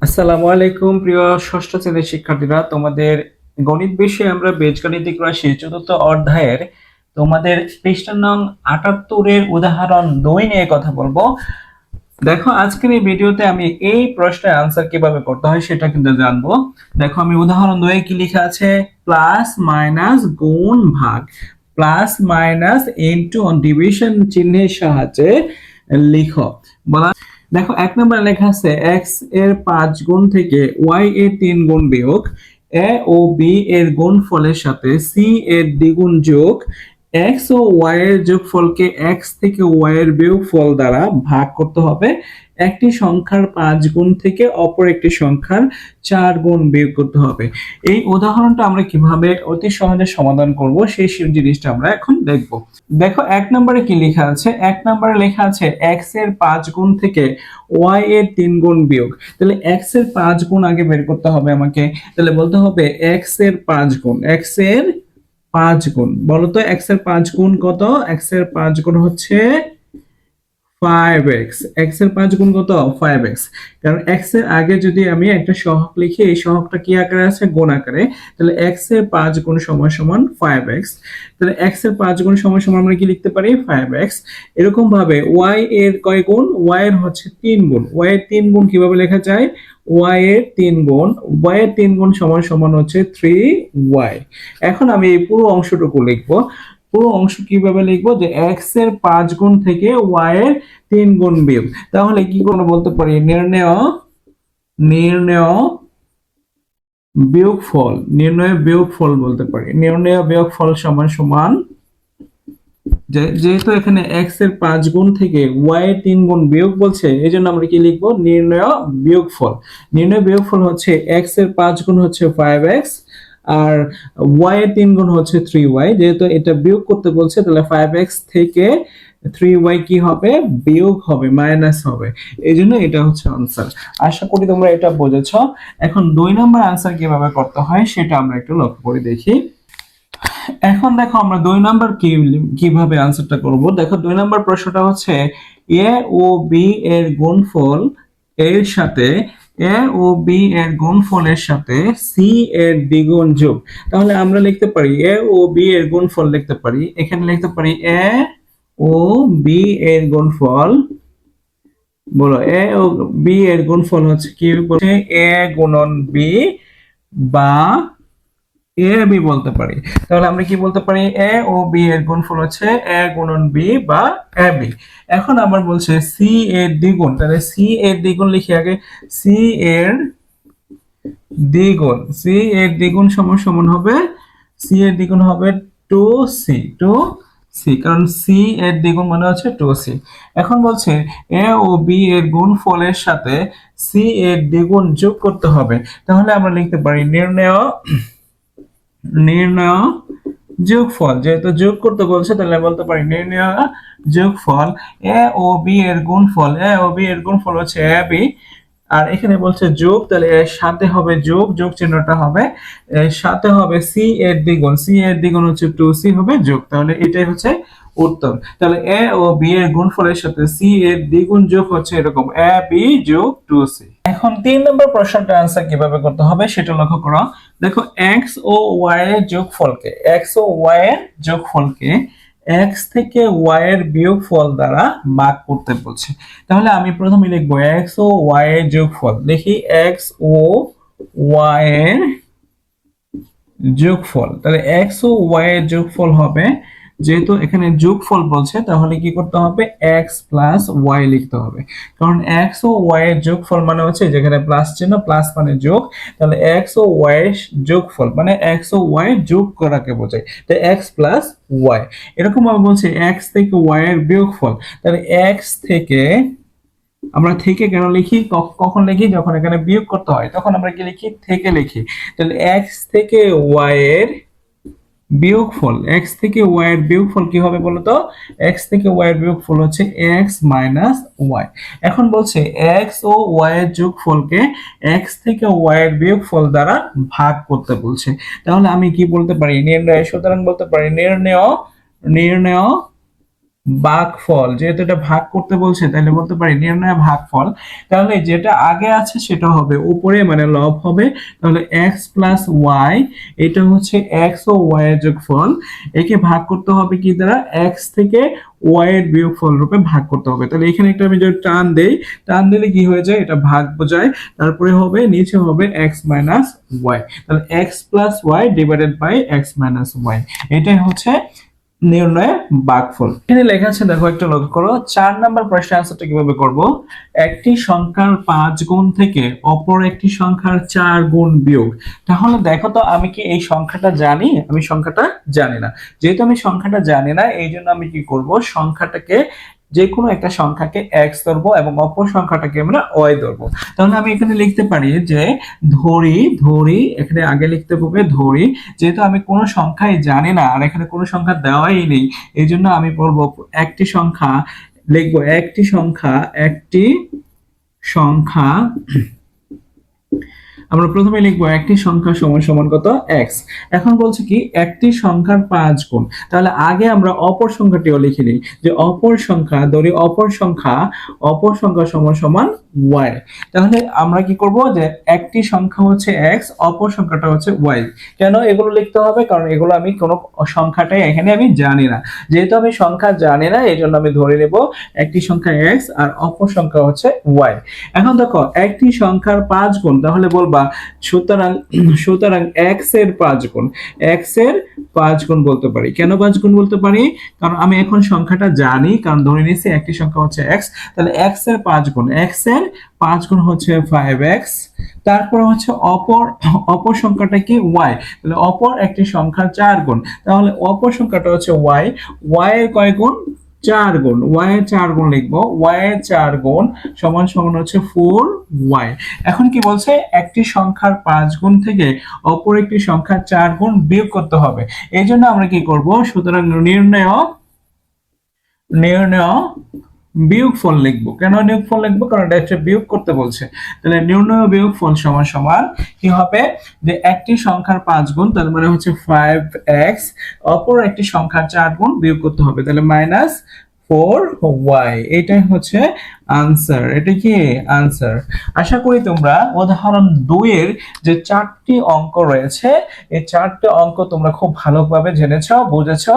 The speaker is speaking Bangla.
আসসালামু আলাইকুম প্রিয় ষষ্ঠ শ্রেণীর শিক্ষার্থীরা, তোমাদের গণিত বিষয়ে আমরা বীজগাণিতিক রাশি চতুর্থ অধ্যায়ের তোমাদের পৃষ্ঠা নং ৭৮ উদাহরণ ২ নিয়ে কথা বলবো। দেখো, আজকের এই ভিডিওতে আমি এই প্রশ্নের আনসার কিভাবে করতে হয় সেটা কিন্তু জানবো। দেখো, আমি উদাহরণ ২ কি লেখা আছে, প্লাস মাইনাস গুণ ভাগ, প্লাস মাইনাস ইনটু ডিভিশন চিহ্নের সাহায্যে লিখো বলা। দেখো, ১ নম্বরে লেখা আছে এক্স এর ৫ গুণ থেকে ওয়াই এর ৩ গুণ বিয়োগ এ ও বি এর গুণফলের সাথে সি এর দ্বিগুণ যোগ এক্স ও ওয়াই এর যোগফলকে এক্স থেকে ওয়াই এর বিয়োগফল দ্বারা ভাগ করতে হবে। একটি সংখ্যার ৫ গুণ থেকে অপর একটি সংখ্যার ৪ গুণ বিয়োগ করতে হবে। এই উদাহরণটা আমরা কিভাবে অতি সহজে সমাধান করব সেই জিনিসটা আমরা এখন দেখব। দেখো, ১ নম্বরে কি লেখা আছে, ১ নম্বরে লেখা আছে এক্স এর ৫ গুণ থেকে ওয়াই এর ৩ গুণ বিয়োগ। তাহলে এক্স এর ৫ গুণ আগে বের করতে হবে আমাকে। তাহলে বলতে হবে এক্স এর ৫ গুণ, এক্স এর ৫ গুণ, বলো তো এক্স এর ৫ গুণ কত? এক্স এর ৫ গুণ হচ্ছে 5x। x এর ৫ গুণ কত? 5x। কারণ x এর আগে যদি আমি একটা সহগ লিখি, এই সহগটা কি আকারে আছে? গুণ আকারে। তাহলে x এর ৫ গুণ সমান সমান 5x। তাহলে x এর ৫ গুণ সমান সমান আমরা কি লিখতে পারি? 5x। এরকম ভাবে y এর কয় গুণ? y এর হচ্ছে ৩ গুণ। y এর ৩ গুণ কিভাবে লেখা যায়? y এর ৩ গুণ, y এর ৩ গুণ সমান সমান হচ্ছে 3y। এখন আমি এই পুরো অংশটুকু লিখবো। পুরো অংশ কিভাবে লিখবো? যে x এর ৫ গুণ থেকে y এর ৩ গুণ বিয়োগ। তাহলে কি করে বলতে পারি? নির্ণেয় বিয়োগফল, নির্ণয় বিয়োগফল বলতে পারি। নির্ণয় বিয়োগফল সমান সমান, যেহেতু এখানে x এর ৫ গুণ থেকে y এর ৩ গুণ বিয়োগ বলছে, এই জন্য আমরা কি লিখবো? নির্ণয় বিয়োগফল। নির্ণয় বিয়োগফল হচ্ছে x এর ৫ গুণ হচ্ছে 5x আর y এর ৩ গুণ হচ্ছে 3y। যেহেতু এটা বিয়োগ করতে বলছে, তাহলে 5x থেকে 3y কি হবে? বিয়োগ হবে, মাইনাস হবে। এই জন্য এটা হচ্ছে আনসার। আশা করি তোমরা এটা বুঝেছো। এখন ২ নম্বর আনসার কিভাবে করতে হয় সেটা আমরা একটু লক্ষ্য করে দেখি। এখন দেখো, আমরা ২ নাম্বার কিভাবে আনসারটা করব। দেখো, ২ নাম্বার প্রশ্নটা হচ্ছে এ ও বি এর গুণফল এর সাথে এ ও বি এর গুণফলের সাথে সি এর দ্বিগুণ যোগ। তাহলে আমরা লিখতে পারি এ ও বি এর গুণফল লিখতে পারি। এখানে লিখতে পারি এ ও বি এর গুণফল। বলো, এ ও বি এর গুণফল হচ্ছে কি? বলছে এ গুণন বি বা এ বি বলতে পারি। তাহলে আমরা কি বলতে পারি? এ ও বি এর গুণফল হচ্ছে এ গুণন বি বা এ বি। এখন আবার বলছে সি এর দ্বিগুণ। তাহলে সি এর দ্বিগুণ লিখি আগে। সি এর দ্বিগুণ, সি এর দ্বিগুণ সমান সমান হবে, সি এর দ্বিগুণ হবে 2c, 2c, কারণ সি এর দ্বিগুণ মানে হচ্ছে 2c। এখন বলছে এ ও বি এর গুণফলের সাথে সি এর দ্বিগুণ যোগ করতে হবে। তাহলে আমরা লিখতে পারি নির্ণয় যোগফল। যেহেতু যোগ করতে বলছে, তাহলে বলতে পারি নির্ণয় যোগফল এ ও বি এর গুণফল। এ ও বি এর গুণফল হচ্ছে এ বি, আর এখানে বলছে যোগ, তাহলে এর সাথে হবে যোগ, যোগ চিহ্নটা হবে, এর সাথে হবে সি এর দ্বিগুণ, সি এর দ্বিগুণ হচ্ছে 2c হবে যোগ। তাহলে এটাই হচ্ছে উত্তর। তাহলে এ ও বি এর গুণফলের সাথে সি এর দ্বিগুণ যোগ হচ্ছে এরকম এ বি যোগ 2c। এখন ৩ নম্বর প্রশ্নটার আনসার কিভাবে করতে হবে সেটা লক্ষ্য করো। দেখো, এক্স ও ওয়াই এর যোগফলকে, এক্স ও ওয়াই এর যোগফলকে এক্স থেকে ওয়াই এর বিয়োগফল দ্বারা ভাগ করতে বলছে। তাহলে আমি প্রথমে লিখবো এক্স ও ওয়াই এর যোগফল। দেখি এক্স ও ওয়াই এর যোগফল। তাহলে এক্স ও ওয়াই এর যোগফল হবে, যেহেতু এখানে যোগফল বলছে, তাহলে কি করতে হবে? এক্স প্লাস ওয়াই লিখতে হবে। কারণ এক্স ও ওয়াই এর যোগফল মানে হচ্ছে যেখানে প্লাস চিহ্ন, প্লাস মানে যোগ। তাহলে এক্স ও ওয়াই এর যোগফল মানে এক্স ও ওয়াই যোগ করাকে বোঝায়। তাই এক্স প্লাস ওয়াই। এরকম ভাবে বলছে এক্স থেকে ওয়াই এর বিয়োগফল। তাহলে এক্স থেকে, আমরা থেকে কেন লিখি? কখন লিখি? যখন এখানে বিয়োগ করতে হয় তখন আমরা কি লিখি? থেকে লিখি। তাহলে এক্স থেকে ওয়াই এর বিয়োগফল, এক্স থেকে ওয়াই এর বিয়োগফল কি হবে বলতো? এক্স থেকে ওয়াই এর বিয়োগফল হচ্ছে এক্স মাইনাস ওয়াই। এখন বলছে এক্স ও ওয়াই এর যোগফলকে এক্স থেকে ওয়াই এর বিয়োগফল দ্বারা ভাগ করতে বলছে। তাহলে আমি কি বলতে পারি? নির্ণয়, সুতরাং বলতে পারি নির্ণয় ভাগফল, যেহেতু এটা ভাগ করতে বলছে তাহলে বলতে পারি নির্ণয় ভাগফল। তাহলে যেটা আগে আছে সেটা হবে উপরে মানে লব হবে, তাহলে এক্স প্লাস ওয়াই, এটা হচ্ছে এক্স ও ওয়াই এর যোগফল, একে ভাগ করতে হবে কি দ্বারা, এক্স থেকে ওয়াই এর বিয়োগফল রূপে ভাগ করতে হবে। তাহলে এখানে একটা আমি যদি টান দেই, টান দিলে কি হয়ে যায়, এটা ভাগ বোঝায়, তারপরে হবে নিচে হবে এক্স মাইনাস ওয়াই, তাহলে x plus y divided by x minus y, এটাই হচ্ছে নির্ণয় ভাগফল। এখানে লেখা আছে দেখো, একটা লক্ষ্য করো, 4 নাম্বার প্রশ্নের আনসারটা কিভাবে করব। একটি সংখ্যার 5 গুণ থেকে অপর একটি সংখ্যার 4 গুণ বিয়োগ। তাহলে দেখো তো আমি কি এই সংখ্যাটা জানি, আমি সংখ্যাটা জানি না। যেহেতু আমি সংখ্যাটা জানি না, এই জন্য আমি কি করব, সংখ্যাটাকে যে কোনো একটা সংখ্যাকে x ধরবো এবং অপর সংখ্যাটাকে আমরা y ধরবো। তাহলে আমি এখানে লিখতে পারি যে ধরি, ধরি এখানে আগে লিখতে হবে ধরি, যেহেতু আমি কোনো সংখ্যাই জানি না আর এখানে কোনো সংখ্যা দেওয়াই নেই, এই জন্য আমি বলবো একটি সংখ্যা লিখবো, একটি সংখ্যা, একটি সংখ্যা, আমরা প্রথমে লিখবো একটি সংখ্যা সমান সমান কত, x। এখন বলছে কি একটি সংখ্যার 5 গুণ, তাহলে আগে আমরা অপর সংখ্যাটিও লিখে নিই, যে অপর সংখ্যা ধরি, অপর সংখ্যা, অপর সংখ্যা সমান সমান y। তাহলে আমরা কি করব, যে একটি সংখ্যা হচ্ছে x, অপর সংখ্যাটা হচ্ছে y। কেন এগুলো লিখতে হবে, কারণ এগুলো আমি কোনো সংখ্যাটাই এখানে আমি জানি না, যেহেতু আমি সংখ্যা জানি না এই জন্য আমি ধরে নেব একটি সংখ্যা x আর অপর সংখ্যা হচ্ছে y। এখন দেখো একটি সংখ্যার 5 গুণ, তাহলে বলবা সুতরাং, সুতরাং x এর 5 গুণ, x এর 5 গুণ বলতে পারি। কেন 5 গুণ বলতে পারি, কারণ আমি এখন সংখ্যাটা জানি, কারণ ধরে নিয়েছি একটি সংখ্যা হচ্ছে x, তাহলে x এর 5 গুণ, x এর 5 গুণ হচ্ছে 5x, তারপর হচ্ছে অপর, অপর সংখ্যাটা কি y, তাহলে অপর একটি সংখ্যা 4 গুণ, তাহলে অপর সংখ্যাটা হচ্ছে y, y এর কয় গুণ, 4 গুণ, y এর 4 গুণ লিখবো, y এর 4 গুণ সমান সমান হচ্ছে 4y। এখন কি বলছে, একটি সংখ্যার 5 গুণ থেকে অপর একটি সংখ্যার 4 গুণ বিয়োগ করতে হবে। এই জন্য আমরা কি করব, সুতরাং নির্ণয়, নির্ণয় বিয়োগফল লিখবো। কেন বিয়োগফল লিখবো, কারণ এটা একটা বিয়োগ করতে বলছে। তাহলে নির্ণয় বিয়োগফল সমান সমান কি হবে, যে একটি সংখ্যার 5 গুণ তার মানে হচ্ছে 5x, অপর একটি সংখ্যার 4 গুণ বিয়োগ করতে হবে, তাহলে মাইনাস 4y, এটাই হচ্ছে আনসার। এটা কি আনসার। আশা করি তোমরা উদাহরণ 2 এর যে 4টি অঙ্ক রয়েছে, এই 4টি অঙ্ক তোমরা খুব ভালোভাবে জেনেছো, বুঝেছো।